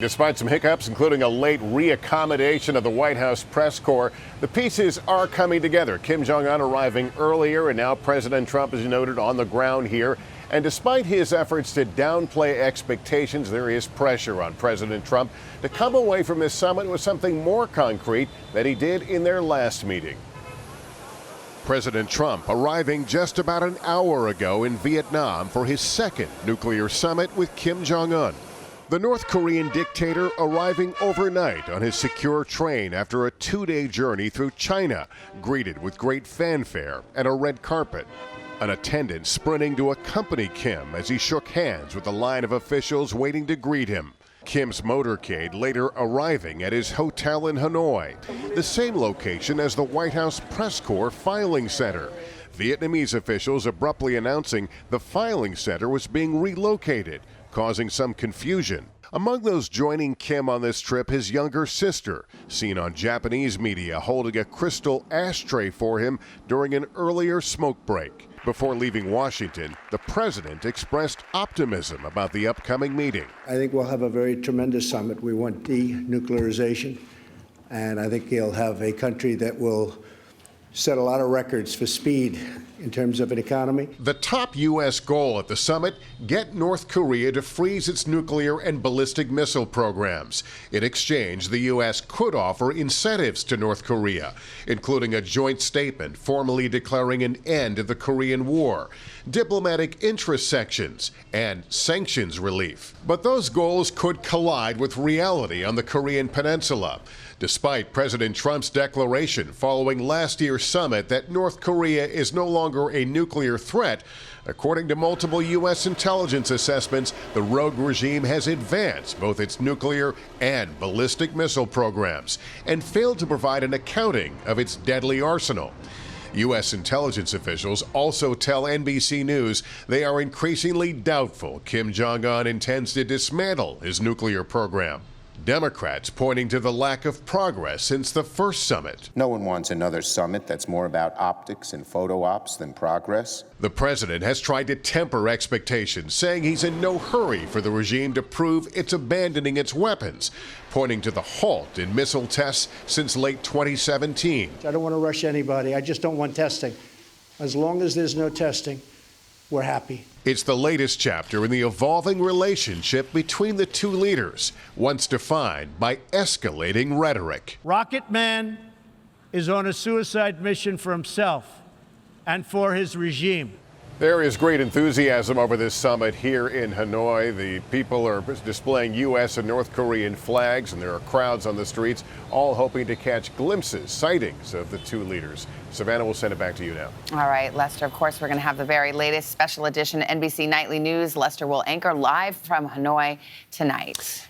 Despite some hiccups, including a late reaccommodation of the White House press corps, the pieces are coming together. Kim Jong Un arriving earlier, and now President Trump is noted on the ground here. And despite his efforts to downplay expectations, there is pressure on President Trump to come away from this summit with something more concrete than he did in their last meeting. President Trump arriving just about an hour ago in Vietnam for his second nuclear summit with Kim Jong Un. The North Korean dictator arriving overnight on his secure train after a two-day journey through China, greeted with great fanfare and a red carpet. An attendant sprinting to accompany Kim as he shook hands with a line of officials waiting to greet him. Kim's motorcade later arriving at his hotel in Hanoi, the same location as the White House press corps filing center. Vietnamese officials abruptly announcing the filing center was being relocated, causing some confusion. Among those joining Kim on this trip, his younger sister, seen on Japanese media holding a crystal ashtray for him during an earlier smoke break. Before leaving Washington, the president expressed optimism about the upcoming meeting. I think we'll have a very tremendous summit. We want denuclearization, and I think he'll have a country that will set a lot of records for speed in terms of an economy. The top U.S. goal at the summit, get North Korea to freeze its nuclear and ballistic missile programs. In exchange, the U.S. could offer incentives to North Korea, including a joint statement formally declaring an end of the Korean War, diplomatic interest sections, and sanctions relief. But those goals could collide with reality on the Korean Peninsula. Despite President Trump's declaration following last year's summit that North Korea is no longer a nuclear threat, according to multiple U.S. intelligence assessments, the rogue regime has advanced both its nuclear and ballistic missile programs and failed to provide an accounting of its deadly arsenal. U.S. intelligence officials also tell NBC News they are increasingly doubtful Kim Jong Un intends to dismantle his nuclear program. Democrats pointing to the lack of progress since the first summit. No one wants another summit that's more about optics and photo ops than progress. The president has tried to temper expectations, saying he's in no hurry for the regime to prove it's abandoning its weapons, pointing to the halt in missile tests since late 2017. I don't want to rush anybody. I just don't want testing. As long as there's no testing, we're happy. It's the latest chapter in the evolving relationship between the two leaders, once defined by escalating rhetoric. Rocket Man is on a suicide mission for himself and for his regime. There is great enthusiasm over this summit here in Hanoi. The people are displaying U.S. and North Korean flags, and there are crowds on the streets, all hoping to catch glimpses, sightings of the two leaders. Savannah, we'll send it back to you now. All right, Lester, of course, we're going to have the very latest special edition NBC Nightly News. Lester will anchor live from Hanoi tonight.